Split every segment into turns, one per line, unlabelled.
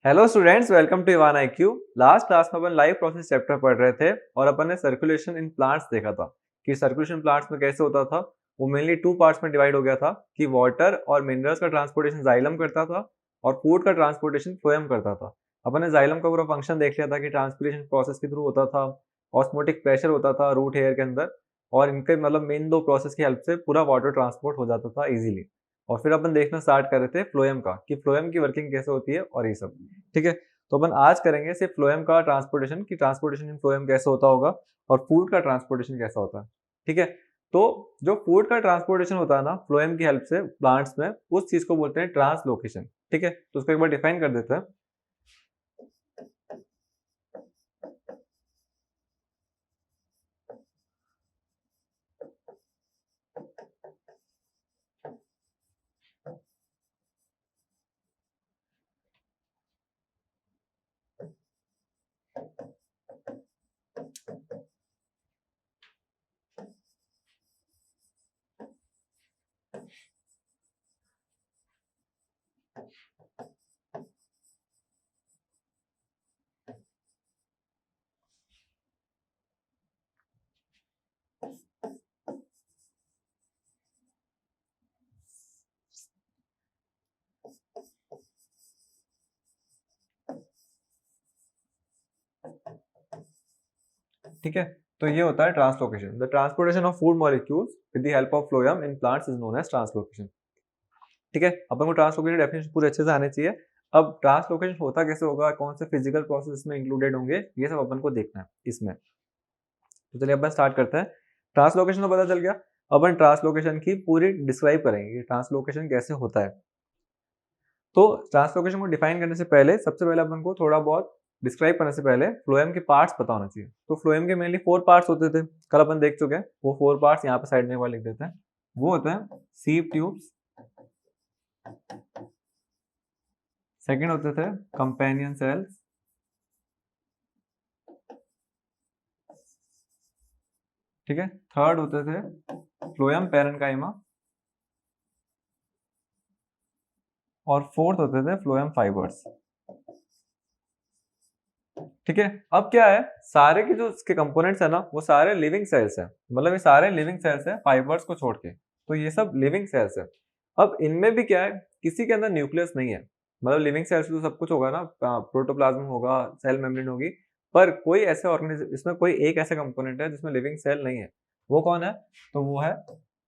Hello students, welcome to Evan IQ। Last class में अपन life process chapter पढ़ रहे थे और अपन ने सर्कुलेशन इन प्लांट्स देखा था कि सर्कुलेशन प्लांट्स में कैसे होता था। वो मेनली टू पार्ट्स में डिवाइड हो गया था कि वाटर और मिनरल्स का ट्रांसपोर्टेशन जाइलम करता था और फूड का ट्रांसपोर्टेशन फ्लोएम करता था। अपन ने जाइलम का पूरा फंक्शन देख लिया था कि ट्रांसपिरेशन प्रोसेस के थ्रू होता था, ऑस्मोटिक प्रेशर होता था रूट हेयर के अंदर, और इनके मतलब मेन दो प्रोसेस की हेल्प से पूरा वाटर ट्रांसपोर्ट हो जाता था इजीली। और फिर अपन देखना स्टार्ट कर रहे थे फ्लोएम का कि फ्लोएम की वर्किंग कैसे होती है और ये सब। ठीक है, तो अपन आज करेंगे सिर्फ फ्लोएम का ट्रांसपोर्टेशन कि ट्रांसपोर्टेशन इन फ्लोएम कैसे होता होगा और फूड का ट्रांसपोर्टेशन कैसा होता है। ठीक है, तो जो फूड का ट्रांसपोर्टेशन होता है ना फ्लोएम की हेल्प से प्लांट्स में, उस चीज को बोलते हैं ट्रांसलोकेशन। ठीक है, तो उसको एक बार डिफाइन कर देते हैं। ठीक है, तो ये होता है translocation. The transportation of food molecules with the help of phloem in plants is known as translocation. ठीक है, अपन को ट्रांसलोकेशन डेफिनेशन पूरे अच्छे से आने चाहिए। अब ट्रांसलोकेशन होता कैसे होगा, कौन से फिजिकल प्रोसेस में इंक्लूडेड होंगे, ये सब अपन को देखना है इसमें। तो चलिए अपन स्टार्ट करते हैं। ट्रांसलोकेशन तो पता चल गया, अपन ट्रांसलोकेशन की पूरी डिस्क्राइब करेंगे कि ट्रांसलोकेशन कैसे होता है। तो ट्रांसलोकेशन को डिफाइन करने से पहले सबसे पहले अपन को थोड़ा बहुत डिस्क्राइब करने से पहले फ्लोएम के पार्ट्स पता होना चाहिए। तो फ्लोएम के मेनली 4 पार्ट्स होते थे, कल अपन देख चुके हैं। वो 4 पार्ट्स यहाँ पे साइड में एक बार लिख देते हैं। वो होते हैं सीव ट्यूब्स, सेकंड होते थे कंपेनियन सेल्स, ठीक है, थर्ड होते थे फ्लोएम पैरेन्काइमा, और फोर्थ होते थे फ्लोएम फाइबर्स। ठीक है, अब क्या है, सारे के जो इसके कंपोनेंट्स है ना वो सारे लिविंग सेल्स है, मतलब ये सारे लिविंग सेल्स है फाइबर्स को छोड़ के। तो ये सब लिविंग सेल्स है। अब इनमें भी क्या है, किसी के अंदर न्यूक्लियस नहीं है। मतलब लिविंग सेल्स तो सब कुछ होगा ना, प्रोटोप्लाज्म होगा, सेल मेम्ब्रेन होगी, पर कोई ऐसे ऑर्गेनिज्म, इसमें कोई एक ऐसा कंपोनेंट है जिसमें लिविंग सेल नहीं है। वो कौन है, तो वो है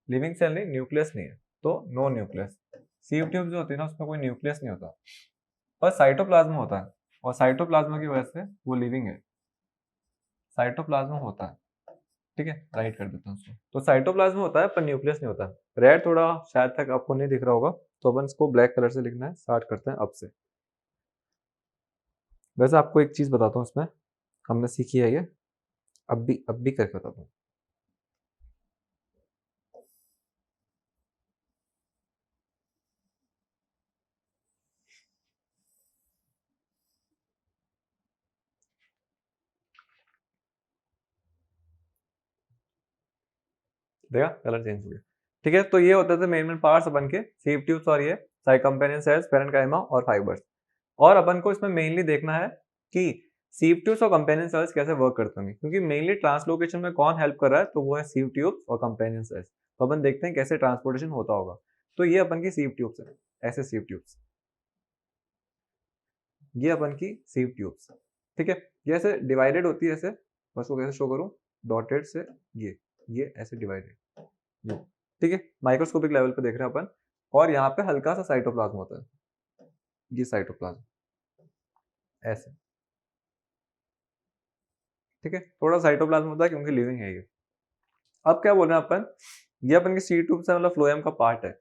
लिविंग सेल नहीं, न्यूक्लियस नहीं है, तो नो न्यूक्लियस। सीव ट्यूब जो होती है ना उसमें कोई न्यूक्लियस नहीं होता, पर साइटोप्लाज्म होता है, और साइटोप्लाज्म की वजह से वो लिविंग है। साइटोप्लाज्म होता है, ठीक है, राइट कर देता हूँ उसको। तो साइटोप्लाज्म होता है पर न्यूक्लियस नहीं होता। रेड थोड़ा शायद तक आपको नहीं दिख रहा होगा, तो अपन इसको ब्लैक कलर से लिखना है। स्टार्ट करते हैं अब से। वैसे आपको एक चीज बताता हूँ, इसमें हमने सीखी है ये, अब भी करके बताता हूँ। देखा, कलर चेंज हो गया। ठीक है, तो ये होते थे मेन मेन पार्ट्स अपन के, सीव ट्यूब्स, और ये साइकम्पेनियन सेल्स, पैरेन्काइमा और फाइबर्स। और अपन को इसमें मेनली देखना है कि सीव ट्यूब्स और कंपेनियन सेल्स कैसे वर्क करते होंगे, क्योंकि मेनली ट्रांसलोकेशन में कौन हेल्प कर रहा है, तो वो है सीव ट्यूब्स और कंपेनियन सेल्स। तो अपन देखते हैं कैसे ट्रांसपोर्टेशन होता होगा। तो ये अपन की सीव ट्यूब्स है, ऐसे सीव ट्यूब्स, ये अपन की सीव ट्यूब्स। ठीक है, ये ऐसे डिवाइडेड होती है, ऐसे बस को कैसे शो करूं, डॉटेड से, ये ऐसे डिवाइडेड, ये ठीक है, माइक्रोस्कोपिक लेवल पे देख रहे हैं अपन। और यहाँ पे हल्का सा साइटोप्लाज्म होता है, ये साइटोप्लाज्म ऐसे, ठीक है, थोड़ा साइटोप्लाज्म होता है क्योंकि लिविंग है ये। अब क्या बोल रहे हैं अपन, ये अपन की सी ट्यूब से मतलब फ्लोएम का पार्ट है।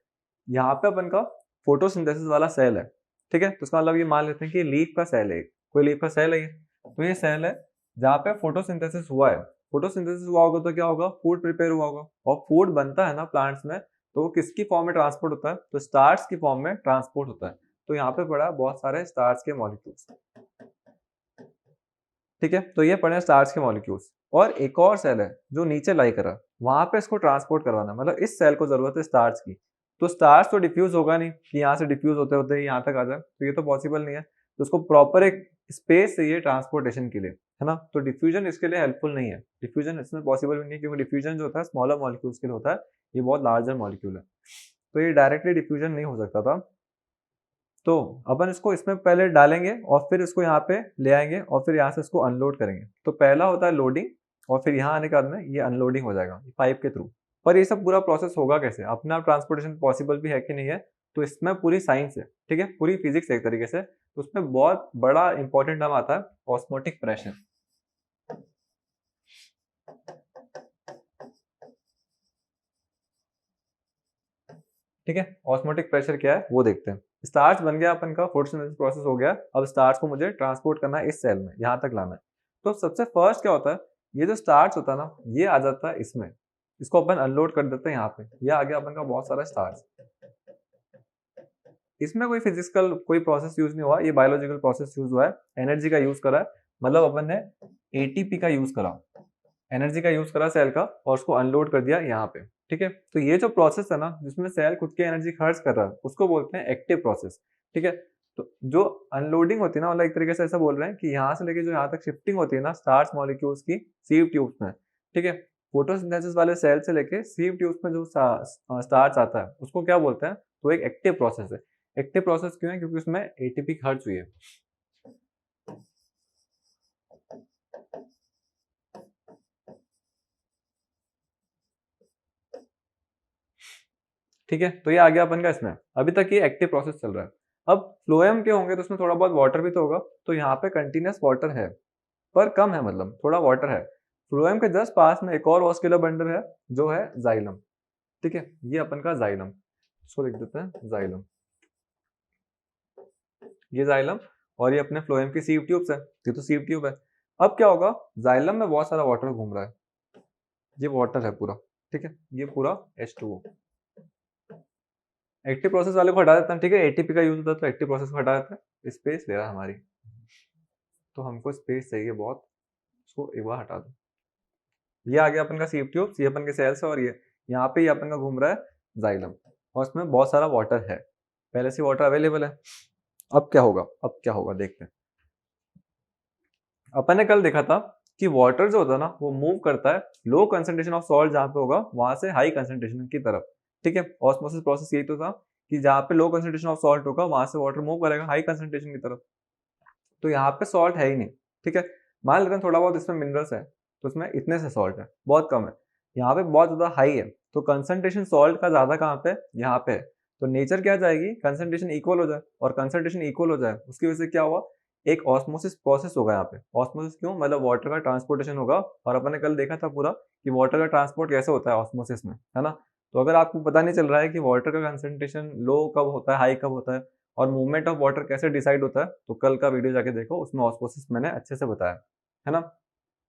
यहाँ पे अपन का फोटोसिंथेसिस वाला सेल है। ठीक है, तो इसका मतलब ये मान लेते हैं कि लीफ का सेल है, कोई लीफ का सेल है ये। तो ये सेल है जहाँ पे फोटोसिंथेसिस हुआ है। फोटोसिंथेसिस हुआ होगा तो क्या होगा, फूड प्रिपेयर हुआ होगा, और फूड बनता है ना प्लांट्स में, तो वो किसकी फॉर्म में ट्रांसपोर्ट होता है, तो स्टार्च की फॉर्म में ट्रांसपोर्ट होता है। तो यहाँ पे पड़ा बहुत सारे स्टार्च के मॉलिक्यूल्स। ठीक है, तो ये पड़े स्टार्च के मॉलिक्यूल्स। और एक और सेल है जो नीचे लाई करा, वहां पे इसको ट्रांसपोर्ट करवाना, मतलब इस सेल को जरूरत है स्टार्च की। तो स्टार्च तो डिफ्यूज होगा नहीं कि यहाँ से डिफ्यूज होते होते यहाँ तक आ जाए, तो ये तो पॉसिबल नहीं है। तो उसको प्रॉपर एक स्पेस चाहिए ट्रांसपोर्टेशन के लिए, है ना। तो डिफ्यूजन इसके लिए हेल्पफुल नहीं है, डिफ्यूजन इसमें पॉसिबल भी नहीं है, क्योंकि डिफ्यूजन जो होता है स्मॉलर मॉलिक्यूल्स के लिए होता है, ये बहुत लार्जर मॉलिक्यूल है, तो ये डायरेक्टली डिफ्यूजन नहीं हो सकता था। तो अपन इसको इसमें पहले डालेंगे और फिर इसको यहाँ पे ले आएंगे और फिर यहाँ से इसको अनलोड करेंगे। तो पहला होता है लोडिंग और फिर यहाँ आने के बाद में ये अनलोडिंग हो जाएगा पाइप के थ्रू। पर ये सब पूरा प्रोसेस होगा कैसे, अपने आप ट्रांसपोर्टेशन पॉसिबल भी है कि नहीं है, तो इसमें पूरी साइंस है, ठीक है, पूरी फिजिक्स है एक तरीके से। तो उसमें बहुत बड़ा इंपॉर्टेंट टर्म आता है ऑस्मोटिक प्रेशर। ठीक है, ऑस्मोटिक प्रेशर क्या है वो देखते हैं। स्टार्च बन गया अपन का, फोटोसिंथेसिस प्रोसेस हो गया। अब स्टार्च को मुझे ट्रांसपोर्ट करना है इस सेल में, यहाँ तक लाना है। तो सबसे फर्स्ट क्या होता है, ये जो स्टार्च होता है ना, ये आ जाता है इसमें, इसको अपन अनलोड कर देते हैं यहाँ पे। ये आ गया अपन का बहुत सारा स्टार्च। इसमें कोई फिजिकल कोई प्रोसेस यूज नहीं हुआ, ये बायोलॉजिकल प्रोसेस यूज हुआ है, एनर्जी का यूज करा है। मतलब अपन ने एटीपी का यूज करा, एनर्जी का यूज करा सेल का, और उसको अनलोड कर दिया यहाँ पे। ठीक है, तो ये जो प्रोसेस है ना, जिसमें सेल खुद की एनर्जी खर्च कर रहा है, उसको बोलते हैं एक्टिव प्रोसेस। ठीक है, तो जो अनलोडिंग होती है ना, मतलब एक तरीके से ऐसा बोल रहे हैं कि यहाँ से लेके जो यहाँ तक शिफ्टिंग होती है ना स्टार्च मॉलिक्यूल्स की सीव ट्यूब्स में, ठीक है, फोटोसिंथेसिस वाले सेल से लेके सीव ट्यूब्स में जो स्टार्च आता है उसको क्या बोलते हैं, तो एक एक्टिव प्रोसेस है। एक्टिव प्रोसेस क्यों है, क्योंकि उसमें एटीपी खर्च हुई है। ठीक है, तो ये आ गया अपन का इसमें, अभी तक ये एक्टिव प्रोसेस चल रहा है। अब फ्लोएम के होंगे तो उसमें थोड़ा बहुत वाटर भी तो होगा, तो यहाँ पे कंटिन्यूस वाटर है पर कम है, मतलब थोड़ा वाटर है। फ्लोएम के जस्ट पास में एक और वास्कुलर बंडल है जो है जाइलम। ठीक है, ये अपन का जाइलम, इसको लिख देते हैं जाइलम, ये जाइलम। और ये अपने फ्लोएम की सीव ट्यूब्स है, ये तो सीव ट्यूब है। अब क्या होगा, जाइलम में बहुत सारा वाटर घूम रहा है, ये वाटर है पूरा। ठीक है, ये पूरा H2O। एक्टिव प्रोसेस वाले को हटा देते हैं, ठीक है, एटीपी का यूज होता है तो एक्टिव प्रोसेस को हटा देते हैं, स्पेस ले रहा है हमारी, तो हमको स्पेस चाहिए बहुत, उसको एक बार हटा दो। ये आ गया अपन का सीव ट्यूब, ये अपन के सेल्स है, और ये यहाँ पे अपन का घूम रहा है जाइलम, और इसमें बहुत सारा वाटर है, पहले से वाटर अवेलेबल है। अब क्या होगा, अब क्या होगा देखते हैं। अपन ने कल देखा था कि वाटर जो होता है ना, वो मूव करता है लो कंसंट्रेशन ऑफ सॉल्ट जहां पे होगा वहां से हाई कंसंट्रेशन की तरफ। ठीक है, ऑस्मोसिस प्रोसेस यही तो था कि जहां पे लो कंसंट्रेशन ऑफ सॉल्ट होगा वहां से वाटर मूव करेगा हाई कंसंट्रेशन की तरफ। तो यहाँ पे सॉल्ट है ही नहीं। ठीक है, मान लेते हैं थोड़ा बहुत इसमें मिनरल्स है, तो इसमें इतने से सॉल्ट है, बहुत कम है। यहाँ पे बहुत ज्यादा हाई है, तो कंसंट्रेशन सॉल्ट का ज्यादा कहाँ पे, यहाँ पे है। तो नेचर क्या जाएगी, कंसंट्रेशन इक्वल हो जाए, और कंसंट्रेशन इक्वल हो जाए उसकी वजह से क्या हुआ, एक ऑस्मोसिस प्रोसेस होगा यहाँ पे। ऑस्मोसिस क्यों, मतलब वाटर का ट्रांसपोर्टेशन होगा। और अपन ने कल देखा था पूरा कि वाटर का ट्रांसपोर्ट कैसे होता है ऑस्मोसिस में, है ना। तो अगर आपको पता नहीं चल रहा है कि वाटर का कंसंट्रेशन लो कब होता है, हाई कब होता है, और मूवमेंट ऑफ वाटर कैसे डिसाइड होता है, तो कल का वीडियो जाके देखो, उसमें ऑस्मोसिस मैंने अच्छे से बताया है ना।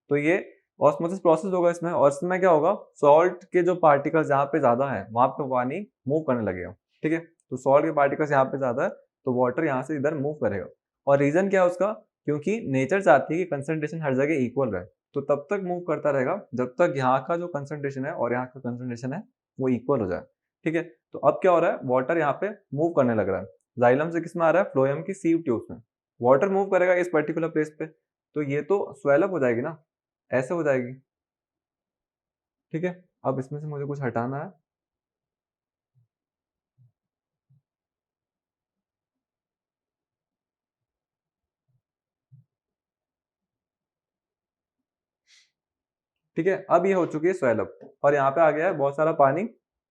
तो ये ऑस्मोसिस प्रोसेस होगा इसमें, और इसमें क्या होगा, सॉल्ट के जो पार्टिकल्स जहाँ पे ज्यादा है वहां पे पानी मूव करने लगेगा। ठीक है, तो सॉल्ट के पार्टिकल्स यहाँ पे ज्यादा है तो वाटर यहाँ से इधर मूव करेगा। और रीजन क्या है उसका, क्योंकि नेचर चाहती है कि कंसंट्रेशन हर जगह इक्वल रहे, तो तब तक मूव करता रहेगा जब तक यहाँ का जो कंसंट्रेशन है और यहाँ का कंसंट्रेशन है वो इक्वल हो जाए। ठीक है, तो अब क्या हो रहा है, वाटर यहाँ पे मूव करने लग रहा है, जाइलम से किस में आ रहा है, फ्लोएम की सीव ट्यूब्स में। वाटर मूव करेगा इस पर्टिकुलर प्लेस पे, तो ये तो स्वेल अप हो जाएगी ना, ऐसे हो जाएगी। ठीक है, अब इसमें से मुझे कुछ हटाना है। ठीक है, अब ये हो चुकी है स्वेल अप, और यहाँ पे आ गया है बहुत सारा पानी।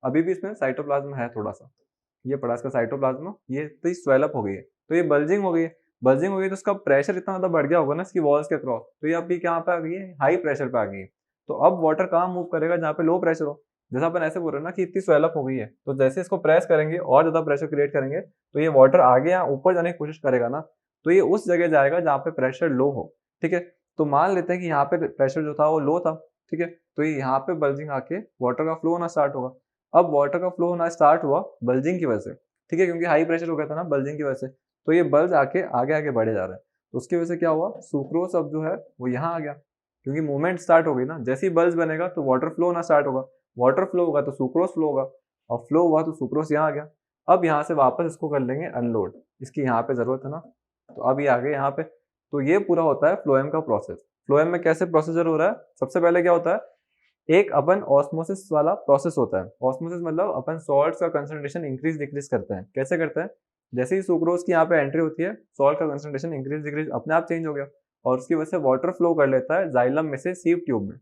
अभी भी इसमें साइटोप्लाज्म है थोड़ा सा, ये पड़ा इसका साइटोप्लाज्म, ये तो स्वेल अप हो गई है, तो ये बल्जिंग हो गई है। बल्जिंग हो गई तो इसका प्रेशर इतना ज्यादा बढ़ गया होगा ना इसकी वॉल्स के क्रॉस, तो ये अभी कहाँ पे आ गई है, हाई प्रेशर पे आ गई है। तो अब वाटर कहाँ मूव करेगा, जहाँ पे लो प्रेशर हो। जैसा अपन ऐसे बोल रहे हैं ना कि इतनी स्वेल अप हो गई है, तो जैसे इसको प्रेस करेंगे और ज्यादा प्रेशर क्रिएट करेंगे, तो ये वाटर आगे या ऊपर जाने की कोशिश करेगा ना, तो ये उस जगह जाएगा जहाँ पे प्रेशर लो हो। ठीक है, तो मान लेते हैं कि यहाँ पे प्रेशर जो था वो लो था। ठीक है, तो ये यहाँ पे बल्जिंग आके वाटर का फ्लो होना स्टार्ट होगा। अब वाटर का फ्लो होना स्टार्ट हुआ बल्जिंग की वजह से, ठीक है, क्योंकि हाई प्रेशर हो गया था ना बल्जिंग की वजह से, तो ये बल्ज आके आगे आगे बढ़े जा रहा है। तो उसकी वजह से क्या हुआ, सुक्रोज अब जो है वो यहाँ आ गया, क्योंकि मूवमेंट स्टार्ट हो गई ना, जैसे ही बल्ज बनेगा तो वाटर फ्लो होना स्टार्ट होगा, वाटर फ्लो होगा तो सुक्रोज फ्लो होगा, और फ्लो हुआ तो सुक्रोज यहाँ आ गया। अब यहाँ से वापस इसको कर लेंगे अनलोड, इसकी यहाँ पे जरूरत है ना, तो अब ये आ गए यहाँ पे। तो ये पूरा होता है फ्लोएम का प्रोसेस। फ्लोएम में कैसे प्रोसीजर हो रहा है, सबसे पहले क्या होता है, एक अपन ऑस्मोसिस वाला प्रोसेस होता है। ऑस्मोसिस मतलब अपन सॉल्ट्स का कंसंट्रेशन इंक्रीज डिक्रीज करते हैं। कैसे करते हैं, जैसे ही सुक्रोज की यहाँ पे एंट्री होती है, सॉल्ट का कंसंट्रेशन इंक्रीज डिक्रीज अपने आप चेंज हो गया, और उसकी वजह से वाटर फ्लो कर लेता है जाइलम में से सीव ट्यूब में।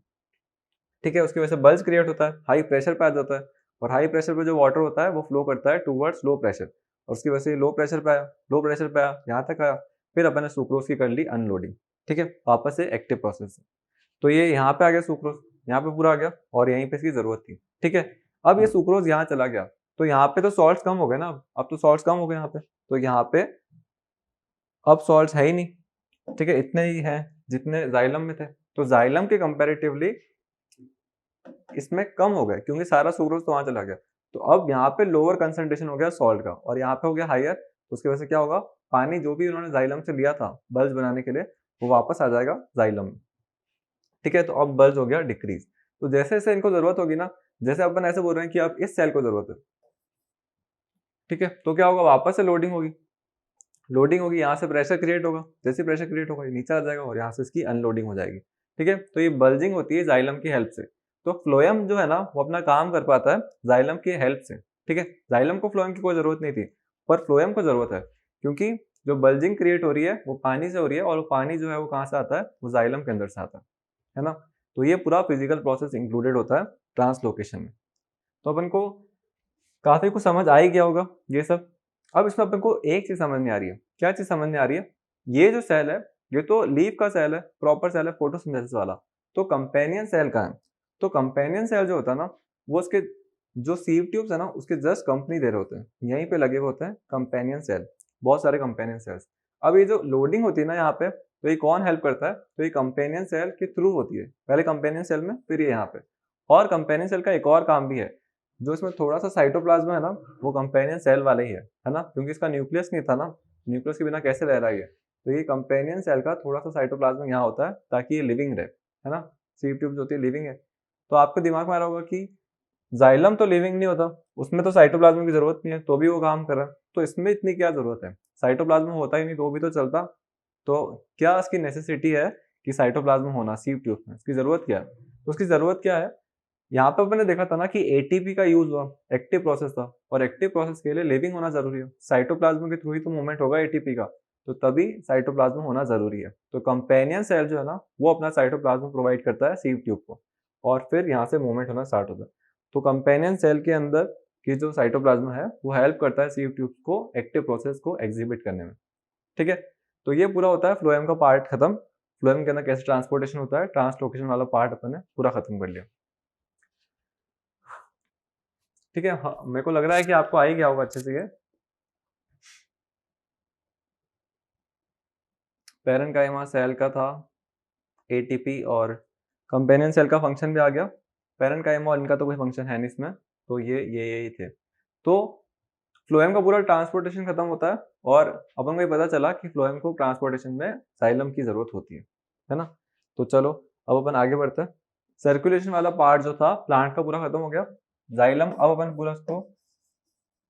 ठीक है, उसकी वजह से बल्ज क्रिएट होता है, हाई प्रेशर पे आ जाता है, और हाई प्रेशर पे जो वाटर होता है वो फ्लो करता है टूवर्ड्स लो प्रेशर, और उसकी वजह से लो प्रेशर पे आया, लो प्रेशर पे आया, यहाँ तक आया, फिर अपन ने सुक्रोज की कर ली अनलोडिंग। ठीक है, वापस से एक्टिव प्रोसेस। तो ये यहाँ पे आ गया सुक्रोज, यहाँ पे पूरा आ गया, और यहीं पे इसकी जरूरत थी। ठीक है, अब ये सुक्रोज यहाँ चला गया, तो यहाँ पे तो सॉल्ट्स कम हो गए ना, अब तो सॉल्ट्स कम हो गए यहाँ पे, तो यहाँ पे अब सॉल्ट्स है ही नहीं। ठीक है, इतने ही हैं जितने जाइलम में थे, तो जाइलम के कंपेरेटिवली इसमें कम हो गए, क्योंकि सारा सुक्रोज तो वहां चला गया। तो अब यहाँ पे लोअर कंसंट्रेशन हो गया सॉल्ट का, और यहाँ पे हो गया हायर। उसकी वजह से क्या होगा, पानी जो भी उन्होंने जाइलम से लिया था बल्ज बनाने के लिए, वो वापस आ जाएगा जाइलम में। ठीक है, तो अब बल्ज हो गया डिक्रीज। तो जैसे जैसे इनको जरूरत होगी ना, जैसे अपन ऐसे बोल रहे हैं कि अब इस सेल को जरूरत है, ठीक है, तो क्या होगा, वापस से लोडिंग होगी। लोडिंग होगी, यहाँ से प्रेशर क्रिएट होगा, जैसे प्रेशर क्रिएट होगा ये नीचे आ जाएगा, और यहाँ से इसकी अनलोडिंग हो जाएगी। ठीक है, तो ये बल्जिंग होती है जाइलम की हेल्प से। तो फ्लोएम जो है ना, वो अपना काम कर पाता है जाइलम की हेल्प से। ठीक है, जाइलम को फ्लोएम की कोई जरूरत नहीं थी, पर फ्लोएम को जरूरत है, क्योंकि जो बल्जिंग क्रिएट हो रही है वो पानी से हो रही है, और वो पानी जो है वो कहाँ से आता है, वो जाइलम के अंदर से आता है ना। तो ये पूरा फिजिकल प्रोसेस इंक्लूडेड होता है ट्रांसलोकेशन में। तो अपन को काफी कुछ समझ आ ही गया होगा ये सब। अब इसमें अपन को एक चीज समझ नहीं आ रही है। क्या चीज समझ नहीं आ रही है, ये जो सेल है ये तो लीफ का सेल है, प्रॉपर सेल है फोटोसिंथेसिस वाला। तो कंपेनियन सेल का है, तो कंपेनियन सेल जो होता है ना, वो उसके जो सीव ट्यूब्स है ना, उसके जस्ट कंपनी दे रहे होते हैं, यहीं पे लगे हुए होते हैं कंपेनियन सेल, बहुत सारे कंपेनियन सेल्स। अब ये जो लोडिंग होती है ना यहाँ पे, तो ये कौन हेल्प करता है, तो ये कंपेनियन सेल के थ्रू होती है, पहले कंपेनियन सेल में, फिर ये यहाँ पे। और कंपेनियन सेल का एक और काम भी है, जो इसमें थोड़ा सा साइटोप्लाज्म है ना, वो कंपेनियन सेल वाला ही है ना, क्योंकि इसका न्यूक्लियस नहीं था ना, न्यूक्लियस के बिना कैसे रह रहा है ये। तो ये कंपेनियन सेल का थोड़ा सा साइटोप्लाज्म यहाँ होता है, ताकि ये लिविंग रहे, है ना। सीव ट्यूब जो होती है लिविंग है। तो आपके दिमाग में आ रहा होगा कि जाइलम तो लिविंग नहीं होता, उसमें तो साइटोप्लाज्म की जरूरत नहीं है, तो भी वो काम कर रहा है, तो इसमें इतनी क्या जरूरत है, साइटोप्लाज्म होता ही नहीं तो भी तो चलता। तो क्या इसकी नेसेसिटी है कि साइटोप्लाज्म होना सीव ट्यूब में, इसकी जरूरत क्या है, तो उसकी जरूरत क्या है, यहाँ पे मैंने देखा था ना कि एटीपी का यूज हुआ, एक्टिव प्रोसेस था, और एक्टिव प्रोसेस के लिए लिविंग होना जरूरी है, साइटोप्लाज्म के थ्रू ही तो मूवमेंट होगा एटीपी का, तो तभी साइटोप्लाज्म होना जरूरी है। तो कंपेनियन सेल जो है ना, वो अपना साइटोप्लाज्म प्रोवाइड करता है सीव ट्यूब को, और फिर यहाँ से मूवमेंट होना स्टार्ट होता है। तो कंपेनियन सेल के अंदर की जो साइटोप्लाज्म है, वो हेल्प करता है सीव ट्यूब को एक्टिव प्रोसेस को एग्जिबिट करने में। ठीक है, तो ये पूरा होता है फ्लोएम का पार्ट खत्म। फ्लोएम के अंदर कैसे ट्रांसपोर्टेशन होता है, ट्रांसलोकेशन वाला पार्ट अपन ने पूरा खत्म कर लिया। ठीक है, हाँ, मेरे को लग रहा है कि आपको आ ही गया होगा अच्छे से ये। पैरेन्काइमा सेल का था एटीपी, और कंपेनियन सेल का फंक्शन भी आ गया। पैरेन्काइमा और इनका तो कोई फंक्शन है नहीं इसमें, तो ये ही थे। तो फ्लोएम का पूरा ट्रांसपोर्टेशन खत्म होता है, और अपन को ये पता चला कि फ्लोएम को ट्रांसपोर्टेशन में जाइलम की जरूरत होती है ना। तो चलो अब अपन आगे बढ़ते हैं। सर्कुलेशन वाला पार्ट जो था प्लांट का पूरा खत्म हो गया। जाइलम अब अपन पूरा उसको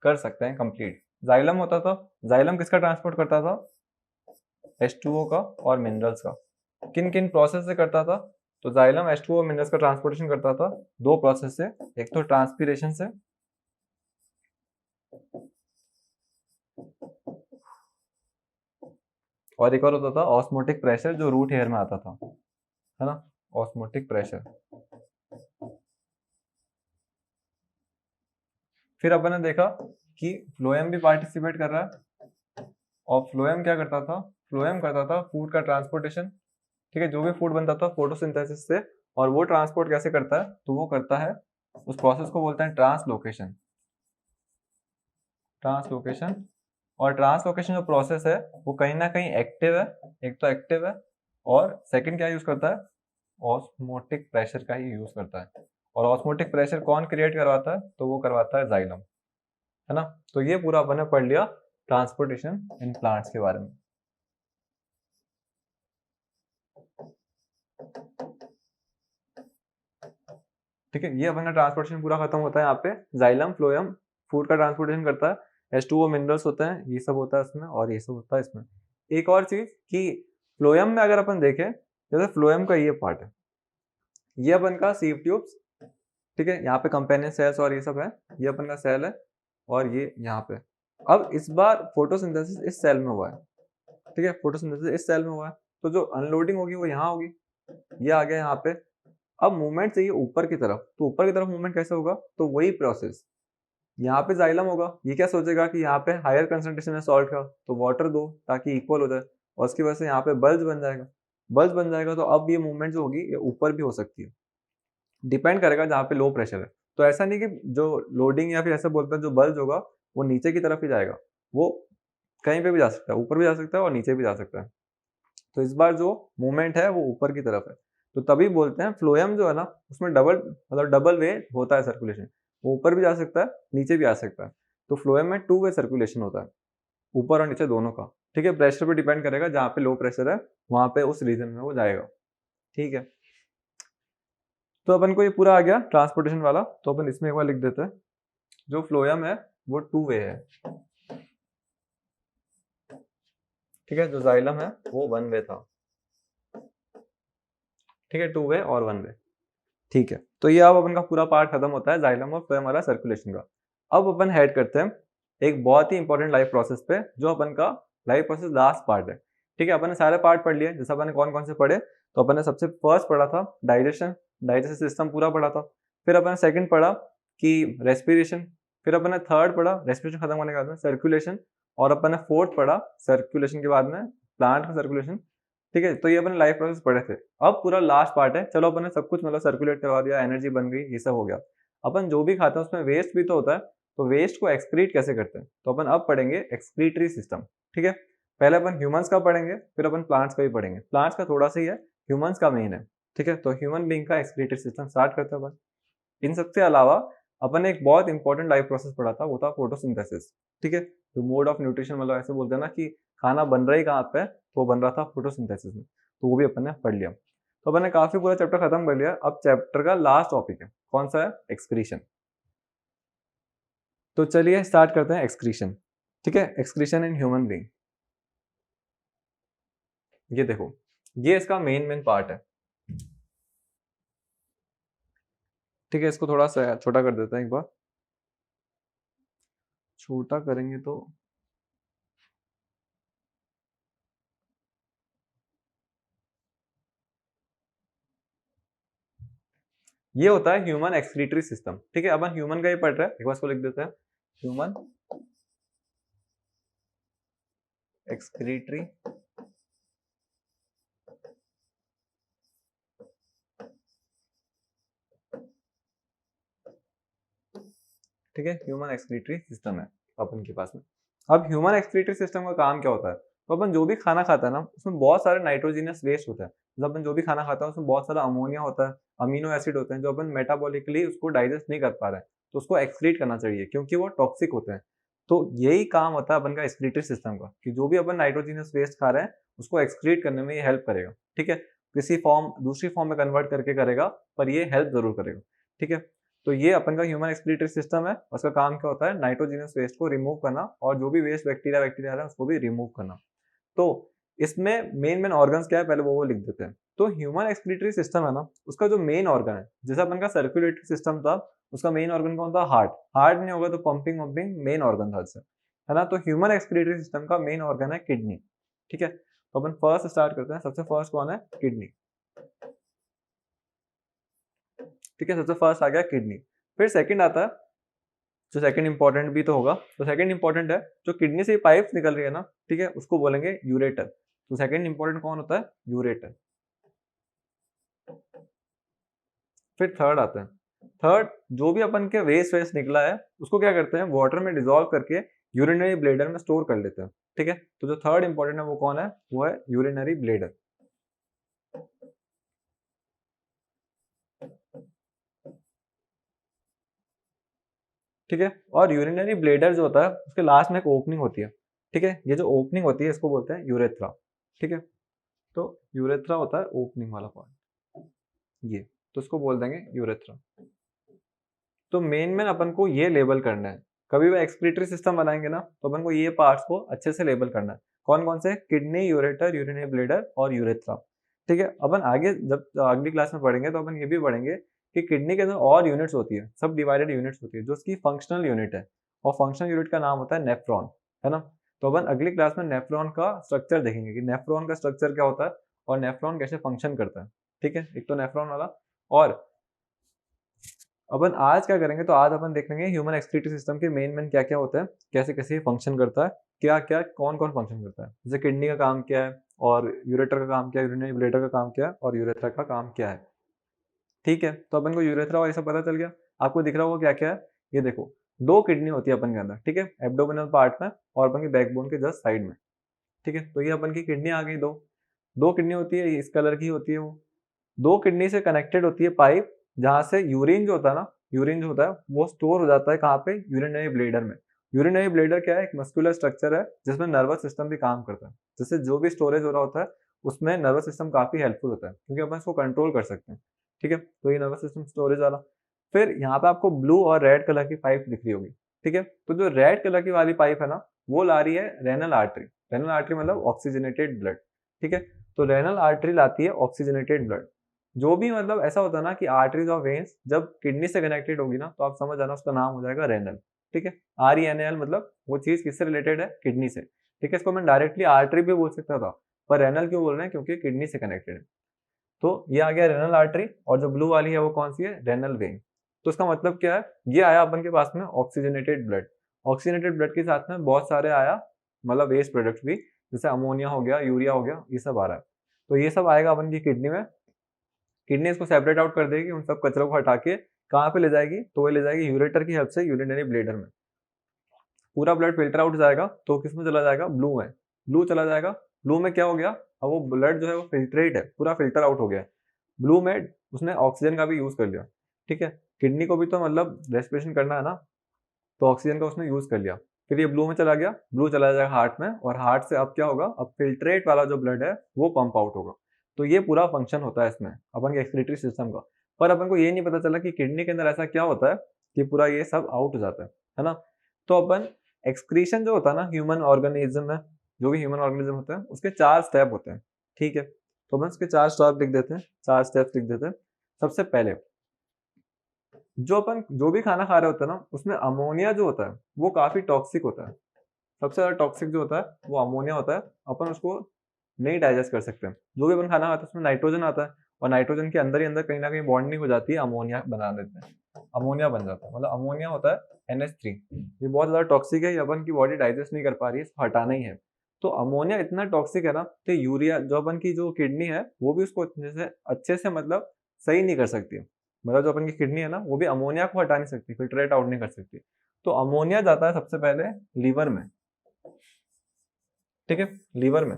कर सकते हैं कंप्लीट। जाइलम होता था, जाइलम किसका ट्रांसपोर्ट करता था, H2O का और मिनरल्स का। किन किन प्रोसेस से करता था, तो जाइलम H2O मिनरल्स का ट्रांसपोर्टेशन करता था दो प्रोसेस से, एक तो ट्रांसपीरेशन से, और एक और होता था ऑस्मोटिक प्रेशर, जो रूट हेयर में आता था, है ना, ऑस्मोटिक प्रेशर। फिर अपन ने देखा कि फ्लोएम भी पार्टिसिपेट कर रहा है, और फ्लोएम क्या करता था, फ्लोएम करता था फूड का ट्रांसपोर्टेशन। ठीक है, जो भी फूड बनता था फोटोसिंथेसिस से, और वो ट्रांसपोर्ट कैसे करता है, तो वो करता है, उस प्रोसेस को बोलते हैं ट्रांसलोकेशन। ट्रांसलोकेशन, और ट्रांसलोकेशन जो प्रोसेस है वो कहीं ना कहीं एक्टिव है, एक तो एक्टिव है, और सेकंड क्या यूज करता है, ऑस्मोटिक प्रेशर का ही यूज करता है। और ऑस्मोटिक प्रेशर कौन क्रिएट करवाता है, तो वो करवाता है जाइलम, है ना। तो ये पूरा अपन ने पढ़ लिया ट्रांसपोर्टेशन इन प्लांट्स के बारे में। ठीक है, ये अपन का ट्रांसपोर्टेशन पूरा खत्म होता है यहाँ पे। जाइलम फ्लोएम फूड का ट्रांसपोर्टेशन करता है, H2O मिनरल्स होते हैं, ये सब होता है इसमें, और ये सब होता है इसमें। एक और चीज कि फ्लोएम में अगर अपन देखें, जैसे फ्लोएम का ये पार्ट है, ये अपन का सीव ट्यूब्स, ठीक है, यहाँ पे कंपेनियन सेल्स और ये सब है, ये अपन का सेल है और ये यहाँ पे। अब इस बार फोटोसिंथेसिस इस सेल में हुआ है, ठीक है, फोटोसिंथेसिस इस सेल में हुआ है, तो जो अनलोडिंग होगी वो यहाँ होगी, ये आ गया यहाँ पे। अब मूवमेंट चाहिए ऊपर की तरफ, तो ऊपर की तरफ मूवमेंट कैसे होगा, तो वही प्रोसेस, यहाँ पे जाइलम होगा, ये क्या सोचेगा कि यहाँ पे हायर कंसंट्रेशन है सॉल्ट का, तो वाटर दो ताकि इक्वल हो जाए, और उसकी वजह से यहाँ पे बल्ज बन जाएगा, बल्ज बन जाएगा, तो अब ये मूवमेंट जो होगी ये ऊपर भी हो सकती है, डिपेंड करेगा जहाँ पे लो प्रेशर है। तो ऐसा नहीं कि जो लोडिंग या फिर ऐसा बोलते हैं जो बल्ज होगा वो नीचे की तरफ ही जाएगा, वो कहीं पे भी जा सकता है, ऊपर भी जा सकता है और नीचे भी जा सकता है। तो इस बार जो मूवमेंट है वो ऊपर की तरफ है, तो तभी बोलते हैं फ्लोएम जो है ना उसमें डबल, मतलब डबल वे होता है सर्कुलेशन, वो ऊपर भी जा सकता है नीचे भी आ सकता है। तो फ्लोएम में टू वे सर्कुलेशन होता है, ऊपर और नीचे दोनों का, ठीक है। प्रेशर पे डिपेंड करेगा, जहाँ पे लो प्रेशर है वहां पे उस रीजन में वो जाएगा, ठीक है। तो अपन को ये पूरा आ गया ट्रांसपोर्टेशन वाला, तो अपन इसमें एक बार लिख देते हैं, जो फ्लोएम है वो टू वे है, ठीक है, जो जाइलम है वो वन वे था, ठीक है, टू वे और वन वे, ठीक है। तो ये अब अपन का पूरा पार्ट खत्म होता है जाइलम और फ्लोएम वाला सर्कुलेशन का। अब अपन हेड करते हैं एक बहुत ही इंपॉर्टेंट लाइफ प्रोसेस पे, जो अपन का लाइफ प्रोसेस लास्ट पार्ट है, ठीक है। अपन ने सारे पार्ट पढ़ लिए, जैसे अपन ने कौन कौन से पढ़े, तो अपन ने सबसे फर्स्ट पढ़ा था डाइजेशन, डाइजेस्टिव सिस्टम पूरा पढ़ा था। फिर अपन ने सेकंड पढ़ा कि रेस्पिरेशन, फिर अपन ने थर्ड पढ़ा रेस्पिरेशन खत्म होने के बाद में सर्कुलेशन, और अपन ने फोर्थ पढ़ा सर्कुलेशन के बाद में प्लांट का सर्कुलेशन, ठीक है। तो ये अपन लाइफ प्रोसेस पढ़े थे। अब पूरा लास्ट पार्ट है, चलो अपन ने सब कुछ मतलब सर्कुलेट करवा दिया, एनर्जी बन गई, ये सब हो गया। अपन जो भी खाते हैं उसमें वेस्ट भी तो होता है, तो वेस्ट को एक्सक्रीट कैसे करते हैं, तो अपन अब पढ़ेंगे एक्सक्रीटरी सिस्टम, ठीक है। पहले अपन ह्यूमंस का पढ़ेंगे, फिर अपन प्लांट्स का भी पढ़ेंगे, प्लांट्स का थोड़ा सा ही है, ह्यूमंस का मेन है, ठीक है। तो ह्यूमन बीइंग का एक्सक्रीटरी सिस्टम स्टार्ट करते हैं अपन। इन सबसे अलावा अपन ने एक बहुत इंपॉर्टेंट लाइफ प्रोसेस पढ़ा था, वो था फोटोसिंथेसिस, ठीक है। तो मोड ऑफ न्यूट्रिशन, मतलब ऐसे बोलते हैं ना कि खाना बन रहा ही कहाँ पे, तो वो बन रहा था फोटोसिंथेसिस में, तो वो भी अपन ने पढ़ लिया। तो अपन ने काफी पूरा चैप्टर खत्म कर लिया। अब चैप्टर का लास्ट टॉपिक है, कौन सा है, एक्सक्रीशन। तो चलिए स्टार्ट करते हैं एक्सक्रीशन, ठीक है, एक्सक्रीशन इन ह्यूमन बीइंग। ये देखो, ये इसका मेन पार्ट है, ठीक है। इसको थोड़ा सा छोटा कर देते हैं एक बार, छोटा करेंगे तो ये होता है ह्यूमन एक्सक्रीटरी सिस्टम, ठीक है। अपन ह्यूमन का ही पढ़ रहे हैं, एक बार इसको लिख देते हैं, ह्यूमन एक्सक्रीटरी, ठीक है, ह्यूमन एक्सक्रीटरी सिस्टम है अपन के पास में। अब ह्यूमन एक्सक्रीटरी सिस्टम का काम क्या होता है, तो अपन जो भी खाना खाता है ना उसमें बहुत सारे नाइट्रोजिनस वेस्ट होता है, मतलब अपन जो भी खाना खाता है उसमें बहुत सारा अमोनिया होता है, अमीनो एसिड होते हैं, जो अपन मेटाबॉलिकली उसको डाइजेस्ट नहीं कर पा रहे हैं, तो उसको एक्सक्रीट करना चाहिए क्योंकि वो टॉक्सिक होते हैं। तो यही काम होता है अपन का एक्सक्रीटरी सिस्टम का, कि जो भी अपन नाइट्रोजिनस वेस्ट खा रहे हैं उसको एक्सक्रीट करने में ये हेल्प करेगा, ठीक है। किसी फॉर्म दूसरी फॉर्म में कन्वर्ट करके करेगा, पर ये हेल्प जरूर करेगा, ठीक है। तो ये अपन का ह्यूमन एक्सक्रीटरी सिस्टम है, उसका काम क्या होता है, नाइट्रोजिनस वेस्ट को रिमूव करना, और जो भी वेस्ट बैक्टीरिया बैक्टीरिया है उसको भी रिमूव करना। तो इसमें मेन ऑर्गन्स क्या है, पहले वो लिख देते हैं। तो ह्यूमन एक्सक्रीटरी सिस्टम है ना, उसका जो मेन ऑर्गन है, जैसे अपन का सर्कुलेटरी सिस्टम था, उसका मेन ऑर्गन कौन था, हार्ट। हार्ट नहीं होगा तो पंपिंग वंपिंग मेन ऑर्गन था इससे, है ना। तो ह्यूमन एक्सक्रीटरी सिस्टम का मेन ऑर्गन है किडनी, ठीक है। तो अपन फर्स्ट स्टार्ट करते हैं, सबसे फर्स्ट कौन है, किडनी, ठीक है। सबसे फर्स्ट आ गया किडनी। फिर सेकंड आता है, जो सेकंड इंपॉर्टेंट भी तो होगा, तो सेकंड इंपॉर्टेंट है जो किडनी से पाइप्स निकल रही है ना, ठीक है, उसको बोलेंगे यूरेटर। तो सेकंड इंपॉर्टेंट कौन होता है, यूरेटर। फिर थर्ड आता है, थर्ड जो भी अपन के वेस्ट वेस्ट निकला है उसको क्या करते हैं, वाटर में डिजोल्व करके यूरिनरी ब्लेडर में स्टोर कर लेते हैं, ठीक है। तो जो थर्ड इंपॉर्टेंट है वो कौन है, वो है यूरिनरी ब्लेडर, ठीक है। और यूरिनरी ब्लेडर जो होता है उसके लास्ट में एक ओपनिंग होती है, ठीक है। ये जो ओपनिंग होती है इसको बोलते हैं यूरेथ्रा, ठीक है। तो यूरेथ्रा होता है ओपनिंग वाला पार्ट, ये, तो इसको बोल देंगे यूरेथ्रा। तो मेन अपन को ये लेबल करना है, कभी भी एक्सक्रीटरी सिस्टम बनाएंगे ना तो अपन को ये पार्ट्स को अच्छे से लेबल करना है, कौन कौन से? किडनी, यूरेटर, यूरिनरी ब्लैडर और यूरेथ्रा। ठीक है, अपन आगे जब अगली क्लास में पढ़ेंगे तो अपन ये भी पढ़ेंगे कि किडनी के अंदर और यूनिट्स होती है, सब डिवाइडेड यूनिट्स होती है जो उसकी फंक्शनल यूनिट है, और फंक्शनल यूनिट का नाम होता है नेफ्रॉन, है ना। तो अपन अगली क्लास में नेफ्रॉन का स्ट्रक्चर देखेंगे कि नेफ्रॉन का स्ट्रक्चर क्या होता है और नेफ्रॉन कैसे फंक्शन करता है। ठीक है, एक तो नेफ्रॉन वाला। और अपन आज क्या करेंगे, तो आज अपन देख लेंगे ह्यूमन एक्सक्रीटरी सिस्टम के मेन क्या क्या होता है, कैसे कैसे फंक्शन करता है, क्या क्या कौन कौन फंक्शन करता है। जैसे किडनी का काम क्या है, और यूरेटर का काम क्या है, यूरिनरी ब्लैडर का काम क्या है, और यूरेथ्रा का काम क्या है। ठीक है, तो अपन को यूरेथ्रा और ये सब पता चल गया। आपको दिख रहा होगा क्या क्या है, ये देखो, दो किडनी होती है अपन के अंदर, ठीक है, एब्डोमिनल पार्ट में और अपन की बैकबोन के जस्ट साइड में। ठीक है, तो ये अपन की किडनी आ गई, दो दो किडनी होती है, इस कलर की होती है वो। दो किडनी से कनेक्टेड होती है पाइप, जहां से यूरिन जो होता है ना, यूरिन जो होता है वो स्टोर हो जाता है कहाँ पे, यूरिनरी ब्लेडर में। यूरिनरी ब्लेडर क्या है, एक मस्कुलर स्ट्रक्चर है जिसमें नर्वस सिस्टम भी काम करता है। जैसे जो भी स्टोरेज हो रहा होता है उसमें नर्वस सिस्टम काफी हेल्पफुल होता है, क्योंकि अपन इसको कंट्रोल कर सकते हैं। ठीक है, तो ये नर्वस सिस्टम स्टोरेज वाला। फिर यहाँ पे आपको ब्लू और रेड कलर की पाइप दिख रही होगी। ठीक है, तो जो रेड कलर की वाली पाइप है ना, वो ला रही है रेनल आर्टरी। रेनल आर्टरी मतलब ऑक्सीजनेटेड ब्लड। ठीक है, तो रेनल आर्टरी लाती है ऑक्सीजनेटेड ब्लड। जो भी मतलब ऐसा होता है ना कि आर्टरीज और वेन्स जब किडनी से कनेक्टेड होगी ना, तो आप समझ जाना उसका नाम हो जाएगा रेनल। ठीक है, RENAL मतलब वो चीज किससे रिलेटेड है, किडनी से। ठीक है, इसको मैं डायरेक्टली आर्टरी भी बोल सकता था, पर रेनल क्यों बोल रहे हैं, क्योंकि किडनी से कनेक्टेड है। तो ये आ गया रेनल आर्टरी, और जो ब्लू वाली है वो कौन सी है, रेनल वेन। तो इसका मतलब क्या है, ये आया अपन के पास में ऑक्सीजनेटेड ब्लड। ऑक्सीजनेटेड ब्लड के साथ में बहुत सारे आया मतलब वेस्ट प्रोडक्ट्स भी, जैसे अमोनिया हो गया, यूरिया हो गया, ये सब आ रहा है। तो ये सब आएगा अपन की किडनी में। किडनी इसको सेपरेट आउट कर देगी, उन सब कचरों को हटा के कहाँ पे ले जाएगी, तो वो ले जाएगी यूरेटर की हेल्प से यूरिनरी ब्लेडर में। पूरा ब्लड फिल्टर आउट जाएगा तो किस में चला जाएगा, ब्लू में। ब्लू चला जाएगा, ब्लू में क्या हो गया, अब वो ब्लड जो है वो फिल्ट्रेट है, पूरा फिल्टर आउट हो गया है। ब्लू में उसने ऑक्सीजन का भी यूज कर लिया। ठीक है, किडनी को भी तो मतलब रेस्पिरेशन करना है ना, तो ऑक्सीजन का उसने यूज कर लिया। फिर ये ब्लू में चला गया, ब्लू चला जाएगा हार्ट में, और हार्ट से अब क्या होगा, अब फिल्ट्रेट वाला जो ब्लड है वो पंप आउट होगा। तो ये पूरा फंक्शन होता है इसमें अपन के एक्सक्रीटरी सिस्टम का। पर अपन को ये नहीं पता चला कि किडनी के अंदर ऐसा क्या होता है कि पूरा ये सब आउट हो जाता है ना। तो अपन एक्सक्रीशन जो होता है ना ह्यूमन ऑर्गेनिज्म में, जो भी ह्यूमन ऑर्गेनिज्म होता है उसके 4 स्टेप होते हैं। ठीक है, तो अपन उसके 4 स्टेप लिख देते हैं, 4 स्टेप्स लिख देते हैं। सबसे पहले जो अपन जो भी खाना खा रहे होते हैं ना, उसमें अमोनिया जो होता है वो काफी टॉक्सिक होता है। सबसे ज्यादा टॉक्सिक जो होता है वो अमोनिया होता है। अपन उसको नहीं डाइजेस्ट कर सकते। जो भी अपन खाना खाता है उसमें नाइट्रोजन आता है, और नाइट्रोजन के अंदर ही अंदर कहीं ना कहीं बॉन्डिंग हो जाती है, अमोनिया बना देते हैं, अमोनिया बन जाता है, मतलब अमोनिया होता है NH3। ये बहुत ज्यादा टॉक्सिक है, ये अपन की बॉडी डाइजेस्ट नहीं कर पा रही है, इसको हटाना ही है। तो अमोनिया इतना टॉक्सिक है ना, तो यूरिया जो अपन की जो किडनी है वो भी उसको अच्छे से मतलब सही नहीं कर सकती। मतलब जो अपन की किडनी है ना, वो भी अमोनिया को हटा नहीं सकती, फिल्ट्रेट आउट नहीं कर सकती। तो अमोनिया जाता है सबसे पहले लीवर में। ठीक है, लीवर में।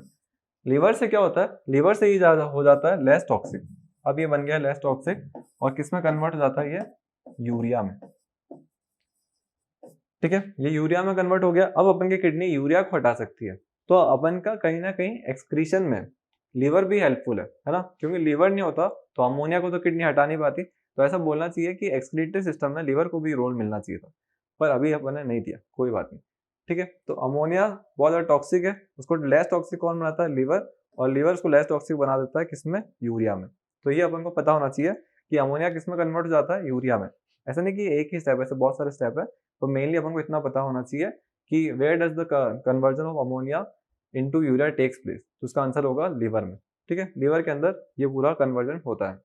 लीवर से क्या होता है, लीवर से ही ज्यादा हो जाता है लेस टॉक्सिक। अब ये बन गया लेस टॉक्सिक, और किस में कन्वर्ट हो जाता है ये, यूरिया में। ठीक है, ये यूरिया में कन्वर्ट हो गया। अब अपन की किडनी यूरिया को हटा सकती है। तो अपन का कहीं ना कहीं एक्सक्रीशन में लीवर भी हेल्पफुल है ना, क्योंकि लीवर नहीं होता तो अमोनिया को तो किडनी हटा नहीं पाती। तो ऐसा बोलना चाहिए कि एक्सक्रीटरी सिस्टम में लीवर को भी रोल मिलना चाहिए था, पर अभी अपन ने नहीं दिया, कोई बात नहीं। ठीक है, तो अमोनिया बहुत ज्यादा टॉक्सिक है, उसको लेस टॉक्सिक कौन बनाता है, लीवर। और लीवर उसको लेस टॉक्सिक बना देता है किसमें, यूरिया में। तो ये अपन को पता होना चाहिए कि अमोनिया किसमें कन्वर्ट हो जाता है, यूरिया में। ऐसा नहीं कि एक ही स्टेप है, ऐसे बहुत सारे स्टेप है। तो मेनली अपन को इतना पता होना चाहिए कि where does the conversion of ammonia into urea takes place, तो उसका आंसर होगा लीवर में। ठीक है, लीवर के अंदर ये पूरा कन्वर्जन होता है।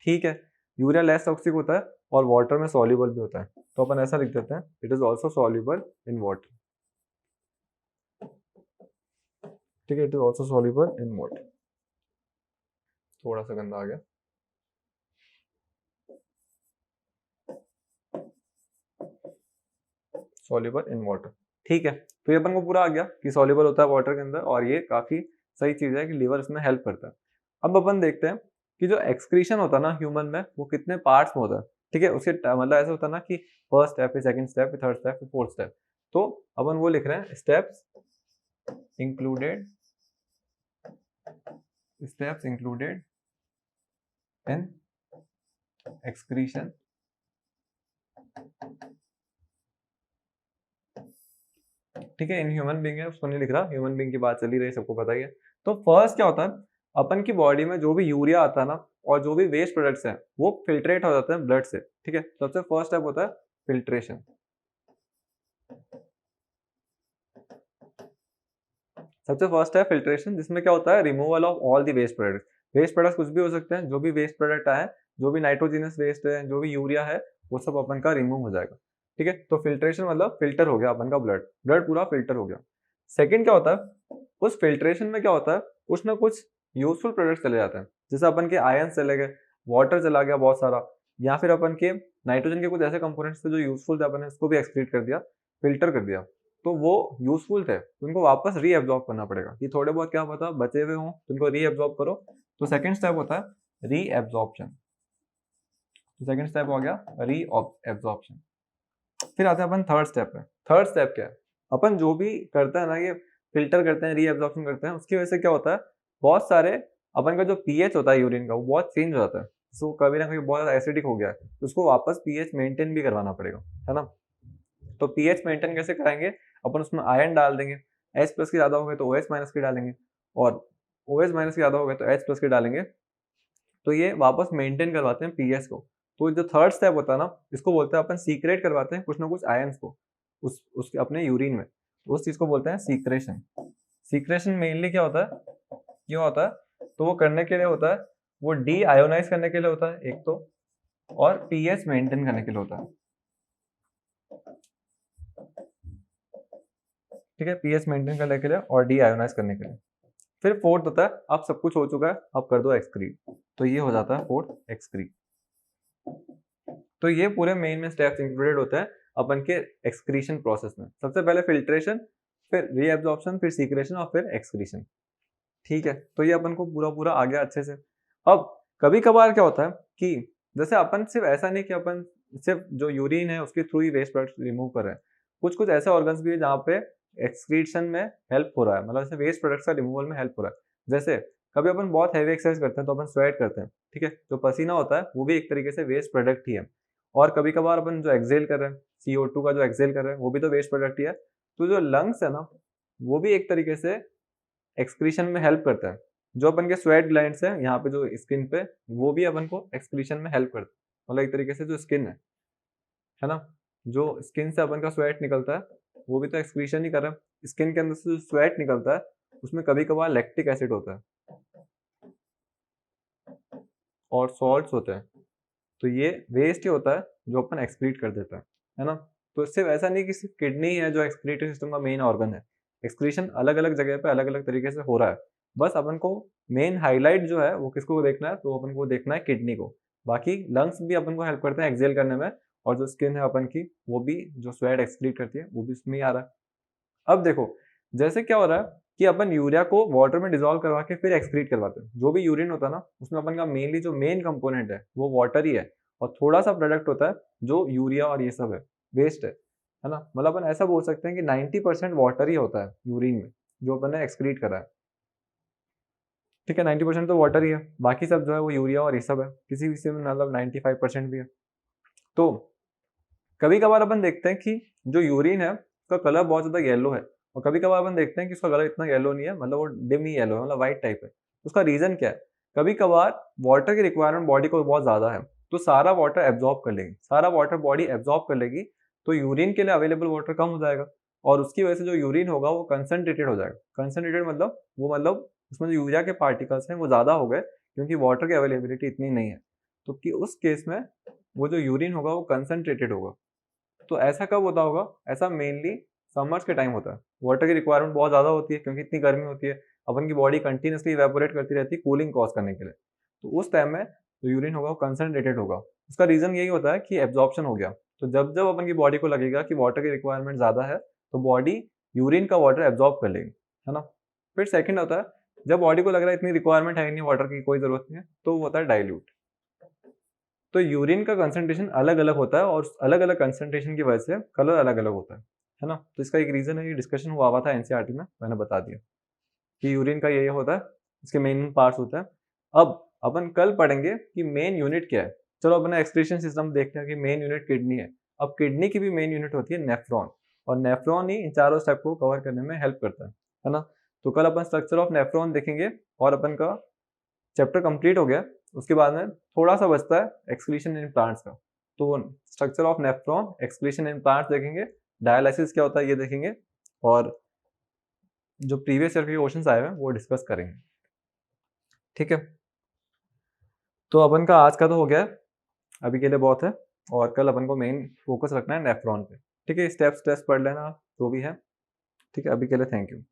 ठीक है, यूरिया लेस टॉक्सिक होता है और वाटर में सॉल्युबल भी होता है। तो अपन ऐसा लिख देते हैं, it is also soluble in water. ठीक है, it is also soluble in water. थोड़ा सा गंदा आ गया। Soluble in water. ठीक है, तो ये अपन को पूरा आ गया कि सॉल्युबल होता है वाटर के अंदर, और ये काफी सही चीज है कि लीवर इसमें हेल्प करता है। अब अपन देखते हैं कि जो एक्सक्रीशन होता है ना ह्यूमन में, वो कितने पार्ट्स में होता है। ठीक है, उसके मतलब ऐसा होता है ना कि first step, second step, third step, fourth step. तो अपन वो लिख रहे हैं, steps included, steps included in excretion ठीक है, इन ह्यूमन बीइंग है उसको नहीं लिख रहा, ह्यूमन बीइंग की बात चल ही रही, सबको पता ही है। तो फर्स्ट क्या होता है, अपन की बॉडी में जो भी यूरिया आता है ना और जो भी वेस्ट प्रोडक्ट्स हैं वो फिल्ट्रेट हो जाते हैं ब्लड से। ठीक है, सबसे फर्स्ट स्टेप होता है फिल्ट्रेशन। सबसे फर्स्ट है फिल्ट्रेशन, जिसमें क्या होता है, removal of all the waste product. Waste product कुछ भी हो सकते हैं, जो भी वेस्ट प्रोडक्ट आए, जो भी नाइट्रोजिनस वेस्ट है, जो भी यूरिया है, वो सब अपन का रिमूव हो जाएगा। ठीक है, तो फिल्ट्रेशन मतलब फिल्टर हो गया अपन का ब्लड, ब्लड पूरा फिल्टर हो गया। सेकंड क्या होता है, उस फिल्ट्रेशन में क्या होता है, कुछ ना कुछ यूजफुल प्रोडक्ट चले जाते हैं, जैसे अपन के आयन चले गए, वाटर चला गया बहुत सारा, या फिर अपन के नाइट्रोजन के कुछ ऐसे कंपोनेंट्स थे जो यूजफुल थे, अपन ने उसको भी एक्सक्रीट कर दिया, फिल्टर कर दिया, तो वो यूजफुल थे, तो उनको वापस रीअब्जॉर्ब करना पड़ेगा। ये थोड़े बहुत क्या पता बचे हुए हों तो उनको रीअब्जॉर्ब करो। तो सेकंड स्टेप होता है रीअब्जॉर्प्शन। तो सेकंड स्टेप हो गया रीअब्जॉर्प्शन। फिर आते हैं अपन थर्ड स्टेप पे। थर्ड स्टेप क्या है, अपन जो भी करते हैं ना, ये फिल्टर करते हैं, रीअब्जॉर्प्शन करते हैं, उसकी वजह से क्या होता है, बहुत सारे अपन का जो पीएच होता है यूरिन का वो बहुत चेंज हो जाता है। सो कभी ना कभी बहुत ज्यादा एसिडिक हो गया है, तो उसको वापस पीएच मेंटेन भी करवाना पड़ेगा, है ना। तो पीएच मेंटेन कैसे कराएंगे, अपन उसमें आयन डाल देंगे, एच प्लस की ज्यादा हो गए तो ओ एच माइनस की डालेंगे, और ओ एच माइनस की ज्यादा हो गए तो एच प्लस की डालेंगे, तो ये वापस मेंटेन करवाते हैं पीएच को। तो जो थर्ड स्टेप होता है ना, इसको बोलते हैं अपन सीक्रेट करवाते हैं कुछ ना कुछ आयंस को उसके अपने यूरिन में, तो उस चीज को बोलते हैं सीक्रेशन। सीक्रेशन मेनली क्या होता है, क्यों होता है, तो वो करने के लिए होता है, वो डी आयोनाइज करने के लिए होता है एक तो, और पीएच मेंटेन करने के लिए होता है। ठीक है, पीएच मेंटेन करने के लिए और डी आयोनाइज करने के लिए। फिर फोर्थ होता है, अब सब कुछ हो चुका है, अब कर दो एक्सक्रीट, तो ये हो जाता है फोर्थ एक्सक्रीट। तो ये पूरे मेन में स्टेप्स इंक्लूडेड होते हैं अपन के एक्सक्रीशन प्रोसेस में। सबसे पहले फिल्ट्रेशन, फिर रीएब्जॉर्प्शन, फिर सीक्रेशन और फिर एक्सक्रीशन। ठीक है, तो ये अपन को पूरा पूरा आ गया अच्छे से। अब कभी कभार क्या होता है कि जैसे अपन सिर्फ ऐसा नहीं कि अपन सिर्फ जो यूरिन है उसके थ्रू ही वेस्ट प्रोडक्ट रिमूव कर रहे हैं, कुछ कुछ ऐसे ऑर्गन्स भी है जहाँ पे एक्सक्रीशन में हेल्प हो रहा है, मतलब जैसे वेस्ट प्रोडक्ट्स का रिमूवल में हेल्प हो रहा है। जैसे कभी अपन बहुत हैवी एक्सरसाइज करते हैं तो अपन स्वेट करते हैं, ठीक है, जो पसीना होता है वो भी एक तरीके से वेस्ट प्रोडक्ट ही है। और कभी कभार अपन जो एक्सेल कर रहे हैं, CO2 का जो एक्सेल कर रहे हैं, वो भी तो वेस्ट प्रोडक्ट ही है। तो जो लंग्स है ना, वो भी एक तरीके से एक्सक्रीशन में हेल्प करता है। जो अपन के स्वेट ग्लैंड्स है यहाँ पे जो स्किन पे, वो भी अपन को एक्सक्रीशन में हेल्प करता है। मतलब एक तरीके से जो स्किन है ना, जो स्किन से अपन का स्वेट निकलता है वो भी तो एक्सक्रीशन ही कर रहा है। स्किन के अंदर से जो स्वेट निकलता है उसमें कभी कभार लैक्टिक एसिड होता है और सॉल्ट्स होते हैं, तो ये वेस्ट ही होता है जो अपन एक्सक्रीट कर देता है ना। तो सिर्फ ऐसा नहीं कि सिर्फ किडनी ही है जो एक्सक्रीटिव सिस्टम का मेन ऑर्गन है, एक्सक्रीशन अलग अलग जगह पे अलग अलग तरीके से हो रहा है। बस अपन को मेन हाईलाइट जो है वो किसको देखना है, तो अपन को देखना है किडनी को। बाकी लंग्स भी अपन को हेल्प करते हैं एक्सेल करने में, और जो स्किन है अपन की वो भी जो स्वेट एक्सक्रीट करती है वो भी उसमें ही आ रहा है। अब देखो, जैसे क्या हो रहा है कि अपन यूरिया को वाटर में डिसॉल्व करवा के फिर एक्सक्रीट करवाते हैं। जो भी यूरिन होता है ना, उसमें अपन का मेनली जो मेन कंपोनेंट है वो वाटर ही है, और थोड़ा सा प्रोडक्ट होता है जो यूरिया और ये सब है, वेस्ट है ना। मतलब अपन ऐसा बोल सकते हैं कि 90% वाटर ही होता है यूरिन में जो अपन ने एक्सक्रीट करा है। ठीक है, 90% तो वाटर ही है, बाकी सब जो है वो यूरिया और ये सब है, किसी किसी में मतलब 95% भी है। तो कभी कभार अपन देखते हैं कि जो यूरिन है उसका कलर बहुत ज्यादा येलो है, और कभी कभार अपन देखते हैं कि उसका कलर इतना येलो नहीं है, मतलब वो डिम ही येलो है, मतलब व्हाइट टाइप है। उसका रीजन क्या है, कभी कभार वाटर की रिक्वायरमेंट बॉडी को बहुत ज्यादा है, तो सारा वाटर एब्जॉर्ब कर लेगी, सारा वाटर बॉडी एब्जॉर्ब कर लेगी, तो यूरिन के लिए अवेलेबल वाटर कम हो जाएगा, और उसकी वजह से जो यूरिन होगा वो कंसनट्रेटेड हो जाएगा। कंसनट्रेटेड मतलब वो मतलब उसमें जो यूरिया के पार्टिकल्स हैं वो ज्यादा हो गए, क्योंकि वाटर की अवेलेबिलिटी इतनी नहीं है। तो कि उस केस में वो जो यूरिन होगा वो कंसनट्रेटेड होगा। तो ऐसा कब होता होगा, ऐसा मेनली समर्स के टाइम होता है। वाटर की रिक्वायरमेंट बहुत ज़्यादा होती है क्योंकि इतनी गर्मी होती है, अपन की बॉडी कंटिन्यूसली इवेपोरेट करती रहती है कूलिंग कॉज करने के लिए। तो उस टाइम में जो यूरिन होगा वो कंसनट्रेटेड होगा। उसका रीजन यही होता है कि एब्जॉर्प्शन हो गया। तो जब जब अपन की बॉडी को लगेगा कि वाटर की रिक्वायरमेंट ज़्यादा है, तो बॉडी यूरिन का वाटर एब्जॉर्ब कर लेगी, है ना। फिर सेकेंड होता है, जब बॉडी को लग रहा है इतनी रिक्वायरमेंट है नहीं, वाटर की कोई ज़रूरत नहीं है, तो वो होता है डाइल्यूट। तो यूरिन का कंसंट्रेशन अलग अलग होता है, और अलग अलग कंसंट्रेशन की वजह से कलर अलग अलग होता है ना। तो इसका एक रीजन है, ये डिस्कशन हुआ था एनसीईआरटी में, मैंने बता दिया कि यूरिन का ये होता है, इसके मेन पार्ट्स होते हैं। अब अपन कल पढ़ेंगे कि मेन यूनिट क्या है। चलो अपने एक्सक्रीशन सिस्टम देखते हैं कि मेन यूनिट किडनी है। अब किडनी की भी मेन यूनिट होती है नेफ्रॉन, और नेफ्रॉन ही इन चारों स्टेप को कवर करने में हेल्प करता है ना। तो कल अपन स्ट्रक्चर ऑफ नेफ्रॉन देखेंगे और अपन का चैप्टर कंप्लीट हो गया। उसके बाद में थोड़ा सा बचता है एक्सक्रीशन इन प्लांट्स का। तो structure of nephron, excretion in plants देखेंगे, डायलिसिस क्या होता है ये देखेंगे, और जो प्रीवियस ईयर के क्वेश्चंस आए हुए हैं वो डिस्कस करेंगे। ठीक है, तो अपन का आज का तो हो गया, अभी के लिए बहुत है, और कल अपन को मेन फोकस रखना है नेफ्रॉन पे। ठीक है, स्टेप्स टेस्ट पढ़ लेना जो भी है। ठीक है, अभी के लिए थैंक यू।